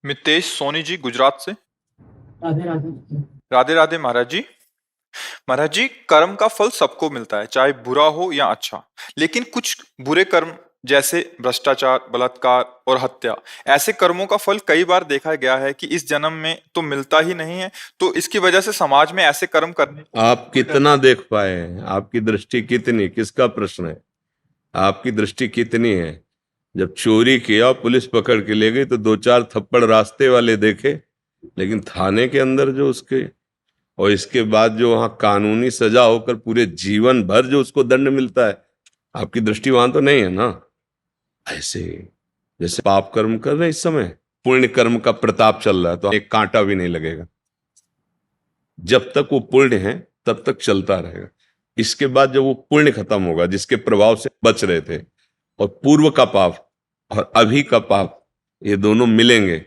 मितेश सोनी जी गुजरात से। राधे राधे। राधे राधे महाराज जी। महाराज जी, कर्म का फल सबको मिलता है, चाहे बुरा हो या अच्छा। लेकिन कुछ बुरे कर्म, जैसे भ्रष्टाचार, बलात्कार और हत्या, ऐसे कर्मों का फल कई बार देखा गया है कि इस जन्म में तो मिलता ही नहीं है। तो इसकी वजह से समाज में ऐसे कर्म करने आप कितना देख पाए हैं? आपकी दृष्टि कितनी, किसका प्रश्न है? आपकी दृष्टि कितनी है? जब चोरी किया, पुलिस पकड़ के ले गई तो दो चार थप्पड़ रास्ते वाले देखे, लेकिन थाने के अंदर जो उसके, और इसके बाद जो वहां कानूनी सजा होकर पूरे जीवन भर जो उसको दंड मिलता है, आपकी दृष्टि वहां तो नहीं है ना। ऐसे जैसे पाप कर्म कर रहे हैं इस समय, पुण्य कर्म का प्रताप चल रहा है, तो एक कांटा भी नहीं लगेगा। जब तक वो पुण्य है तब तक चलता रहेगा। इसके बाद जब वो पुण्य खत्म होगा, जिसके प्रभाव से बच रहे थे, और पूर्व का पाप और अभी का पाप, ये दोनों मिलेंगे,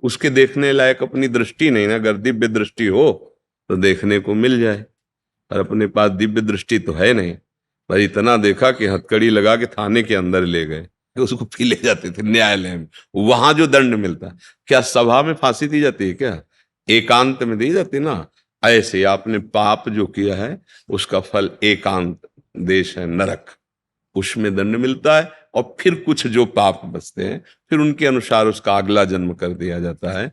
उसके देखने लायक अपनी दृष्टि नहीं ना। अगर दिव्य दृष्टि हो तो देखने को मिल जाए, और अपने पास दिव्य दृष्टि तो है नहीं। पर इतना देखा कि हथकड़ी लगा के थाने के अंदर ले गए, कि उसको पी ले जाते थे न्यायालय में। वहां जो दंड मिलता, क्या सभा में फांसी दी जाती है क्या? एकांत में दी जाती ना। ऐसे आपने पाप जो किया है, उसका फल एकांत देश है नरक, उसमें दंड मिलता है। और फिर कुछ जो पाप बचते हैं, फिर उनके अनुसार उसका अगला जन्म कर दिया जाता है।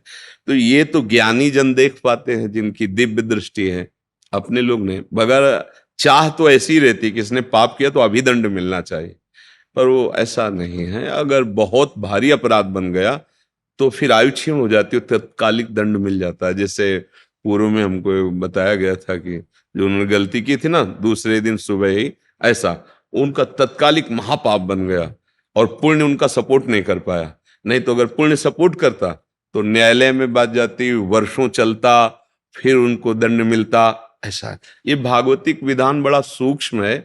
तो ये तो ज्ञानी जन देख पाते हैं, जिनकी दिव्य दृष्टि है। अपने लोग ने, बगैर चाह तो ऐसी रहती कि इसने पाप किया तो अभी दंड मिलना चाहिए, पर वो ऐसा नहीं है। अगर बहुत भारी अपराध बन गया तो फिर आयु क्षीण हो जाती है, तत्कालिक दंड मिल जाता है। जैसे पूर्व में हमको बताया गया था कि जो उन्होंने गलती की थी ना, दूसरे दिन सुबह ही, ऐसा उनका तत्कालिक महापाप बन गया, और पुण्य उनका सपोर्ट नहीं कर पाया। नहीं तो अगर पुण्य सपोर्ट करता तो न्यायालय में बात जाती, वर्षों चलता, फिर उनको दंड मिलता। ऐसा है। ये भागवतिक विधान बड़ा सूक्ष्म है।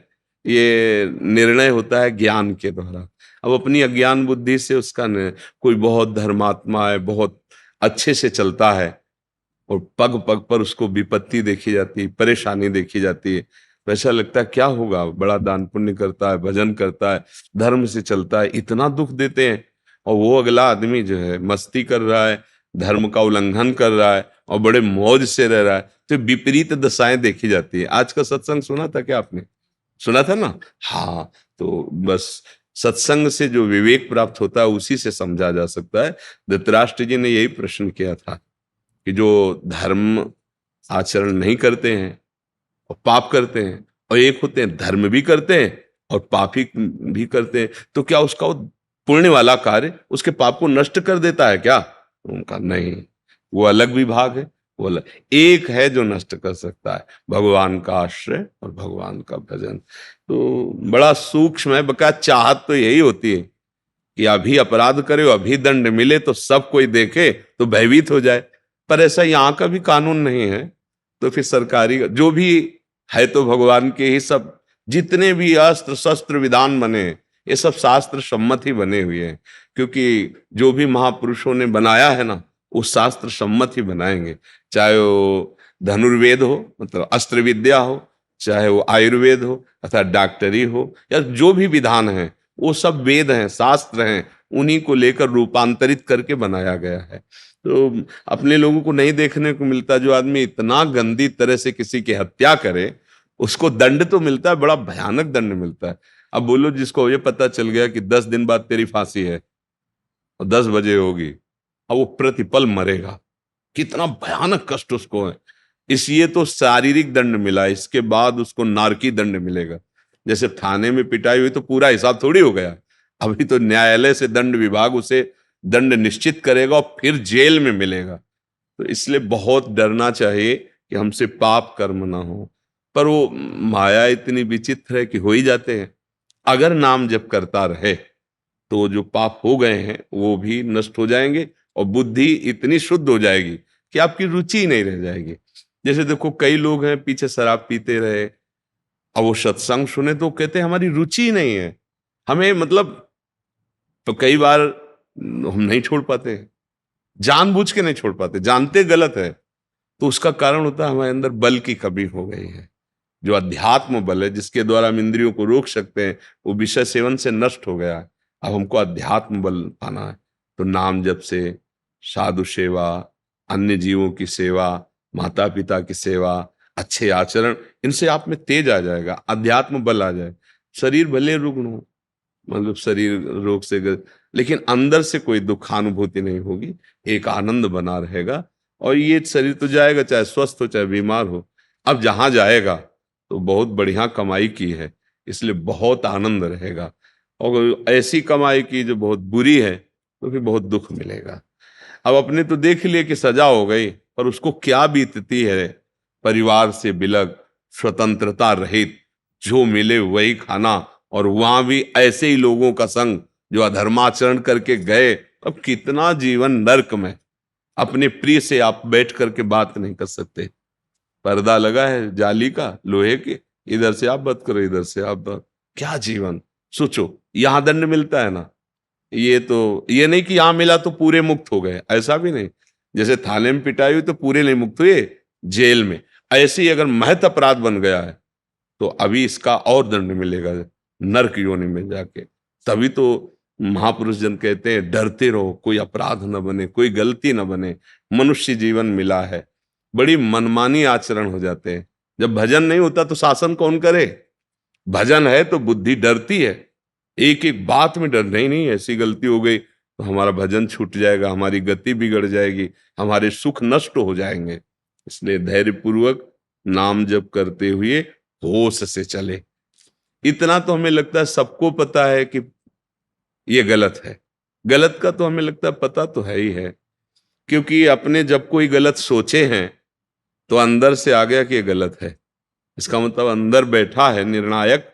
ये निर्णय होता है ज्ञान के द्वारा। अब अपनी अज्ञान बुद्धि से उसका कोई बहुत धर्मात्मा है, बहुत अच्छे से चलता है, और पग पग पर उसको विपत्ति देखी जाती है, परेशानी देखी जाती है, तो ऐसा लगता है क्या होगा, बड़ा दान पुण्य करता है, भजन करता है, धर्म से चलता है, इतना दुख देते हैं। और वो अगला आदमी जो है मस्ती कर रहा है, धर्म का उल्लंघन कर रहा है, और बड़े मौज से रह रहा है, तो विपरीत दशाएं देखी जाती है। आज का सत्संग सुना था क्या आपने? सुना था ना? हाँ, तो बस सत्संग से जो विवेक प्राप्त होता है, उसी से समझा जा सकता है। धृतराष्ट्र जी ने यही प्रश्न किया था कि जो धर्म आचरण नहीं करते हैं और पाप करते हैं, और एक होते हैं धर्म भी करते हैं और पापी भी करते हैं, तो क्या उसका वो पुण्य वाला कार्य उसके पाप को नष्ट कर देता है क्या? उनका नहीं, वो अलग विभाग है। वो अलग एक है जो नष्ट कर सकता है, भगवान का आश्रय और भगवान का भजन। तो बड़ा सूक्ष्म है। बका चाहत तो यही होती है कि अभी अपराध करे, अभी दंड मिले, तो सब कोई देखे तो भयभीत हो जाए। पर ऐसा यहाँ का भी कानून नहीं है। तो फिर सरकारी जो भी है तो भगवान के ही सब, जितने भी अस्त्र शस्त्र विधान बने, ये सब शास्त्र सम्मत ही बने हुए हैं। क्योंकि जो भी महापुरुषों ने बनाया है ना, वो शास्त्र सम्मत ही बनाएंगे। चाहे वो धनुर्वेद हो, मतलब अस्त्र विद्या हो, चाहे वो आयुर्वेद हो, अर्थात डॉक्टरी हो, या जो भी विधान है, वो सब वेद हैं, शास्त्र हैं, उन्हीं को लेकर रूपांतरित करके बनाया गया है। तो अपने लोगों को नहीं देखने को मिलता। जो आदमी इतना गंदी तरह से किसी की हत्या करे, उसको दंड तो मिलता है, बड़ा भयानक दंड मिलता है। अब बोलो, जिसको ये पता चल गया कि 10 दिन बाद तेरी फांसी है और 10 बजे होगी, अब वो प्रतिपल मरेगा, कितना भयानक कष्ट उसको है। इसलिए तो शारीरिक दंड मिला, इसके बाद उसको नारकी दंड मिलेगा। जैसे थाने में पिटाई हुई तो पूरा हिसाब थोड़ी हो गया, अभी तो न्यायालय से दंड विभाग उसे दंड निश्चित करेगा और फिर जेल में मिलेगा। तो इसलिए बहुत डरना चाहिए कि हमसे पाप कर्म ना हो। पर वो माया इतनी विचित्र है कि हो ही जाते हैं। अगर नाम जप करता रहे तो जो पाप हो गए हैं वो भी नष्ट हो जाएंगे, और बुद्धि इतनी शुद्ध हो जाएगी कि आपकी रुचि ही नहीं रह जाएगी। जैसे देखो, कई लोग हैं पीछे शराब पीते रहे, अब वो सत्संग सुने तो कहते हैं हमारी रुचि ही नहीं है, हमें मतलब। तो कई बार हम नहीं छोड़ पाते हैं, जानबूझ के नहीं छोड़ पाते, जानते गलत है। तो उसका कारण होता है हमारे अंदर बल की कमी हो गई है। जो अध्यात्म बल है, जिसके द्वारा हम इंद्रियों को रोक सकते हैं, वो विषय सेवन से नष्ट हो गया है। अब हमको अध्यात्म बल पाना है, तो नाम जप से, साधु सेवा, अन्य जीवों की सेवा, माता पिता की सेवा, अच्छे आचरण, इनसे आप में तेज आ जाएगा, अध्यात्म बल आ जाए। शरीर भले रुग्ण हो, मतलब शरीर रोग से लेकिन अंदर से कोई दुखानुभूति नहीं होगी, एक आनंद बना रहेगा। और ये शरीर तो जाएगा, चाहे स्वस्थ हो चाहे बीमार हो। अब जहां जाएगा तो बहुत बढ़िया कमाई की है, इसलिए बहुत आनंद रहेगा। और ऐसी कमाई की जो बहुत बुरी है तो फिर बहुत दुख मिलेगा। अब अपने तो देख लिए कि सजा हो गई, पर उसको क्या बीतती है, परिवार से बिलग, स्वतंत्रता रहित, जो मिले वही खाना, और वहां भी ऐसे ही लोगों का संग जो अधर्माचरण करके गए। अब कितना जीवन नर्क में, अपने प्रिय से आप बैठ करके बात नहीं कर सकते, पर्दा लगा है जाली का, लोहे के, इधर से आप बात करो, इधर से आप बात। क्या जीवन, सोचो। यहां दंड मिलता है ना, ये तो ये नहीं कि यहां मिला तो पूरे मुक्त हो गए, ऐसा भी नहीं। जैसे थाने में पिटाई हुई तो पूरे नहीं मुक्त हुए, जेल में। ऐसे ही अगर महत अपराध बन गया है तो अभी इसका और दंड मिलेगा नरक योनि में जाके। तभी तो महापुरुष जन कहते हैं डरते रहो, कोई अपराध न बने, कोई गलती न बने, मनुष्य जीवन मिला है। बड़ी मनमानी आचरण हो जाते हैं। जब भजन नहीं होता तो शासन कौन करे? भजन है तो बुद्धि डरती है, एक एक बात में डर, नहीं नहीं ऐसी गलती हो गई तो हमारा भजन छूट जाएगा, हमारी गति बिगड़ जाएगी, हमारे सुख नष्ट हो जाएंगे। इसलिए धैर्य पूर्वक नाम जप करते हुए होश से चले। इतना तो हमें लगता है सबको पता है कि ये गलत है। गलत का तो हमें लगता है पता तो है ही है, क्योंकि अपने जब कोई गलत सोचे हैं तो अंदर से आ गया कि ये गलत है। इसका मतलब अंदर बैठा है निर्णायक,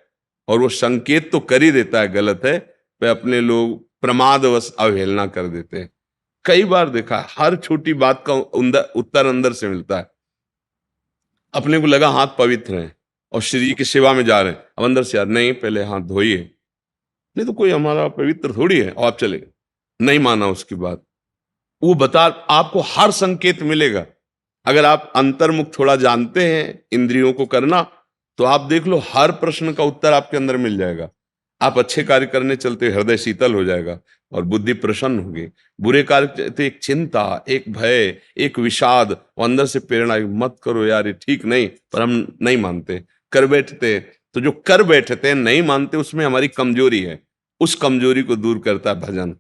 और वो संकेत तो कर ही देता है गलत है, पे अपने लोग प्रमादवश अवहेलना कर देते हैं। कई बार देखा, हर छोटी बात का उत्तर अंदर से मिलता है। अपने को लगा हाथ पवित्र हैं और श्री जी की सेवा में जा रहे हैं, अब अंदर से यार नहीं पहले हाथ धोइए, नहीं तो कोई हमारा पवित्र थोड़ी है, और आप चले नहीं माना उसकी बात। वो बता, आपको हर संकेत मिलेगा। अगर आप अंतर्मुख थोड़ा जानते हैं इंद्रियों को करना, तो आप देख लो हर प्रश्न का उत्तर आपके अंदर मिल जाएगा। आप अच्छे कार्य करने चलते हृदय शीतल हो जाएगा और बुद्धि प्रसन्न होगी। बुरे कार्य तो एक चिंता, एक भय, एक विषाद, और अंदर से प्रेरणा, मत करो यार ये ठीक नहीं, पर हम नहीं मानते, कर बैठते। तो जो कर बैठते हैं नहीं मानते, उसमें हमारी कमजोरी है। उस कमजोरी को दूर करता है भजन।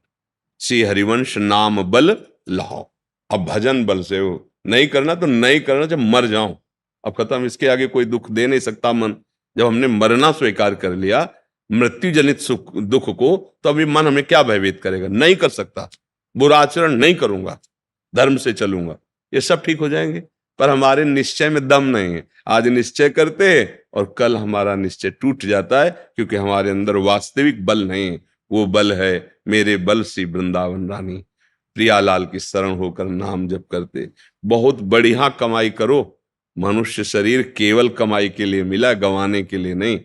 श्री हरिवंश नाम बल लाओ। अब भजन बल से हो, नहीं करना तो नहीं करना, जब मर जाओ अब खत्म, इसके आगे कोई दुख दे नहीं सकता मन। जब हमने मरना स्वीकार कर लिया, मृत्यु जनित सुख दुख को, तो अभी मन हमें क्या भयभीत करेगा? नहीं कर सकता, बुरा आचरण नहीं करूंगा, धर्म से चलूंगा, ये सब ठीक हो जाएंगे। पर हमारे निश्चय में दम नहीं है। आज निश्चय करते हैं और कल हमारा निश्चय टूट जाता है, क्योंकि हमारे अंदर वास्तविक बल नहीं है। वो बल है मेरे बल सी वृंदावन रानी। प्रियालाल की शरण होकर नाम जप करते, बहुत बढ़िया कमाई करो। मनुष्य शरीर केवल कमाई के लिए मिला, गंवाने के लिए नहीं।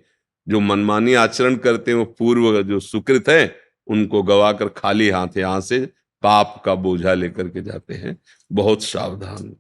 जो मनमानी आचरण करते हैं वो पूर्व जो सुकृत है उनको गवाकर खाली हाथ यहाँ से पाप का बोझा लेकर के जाते हैं। बहुत सावधान।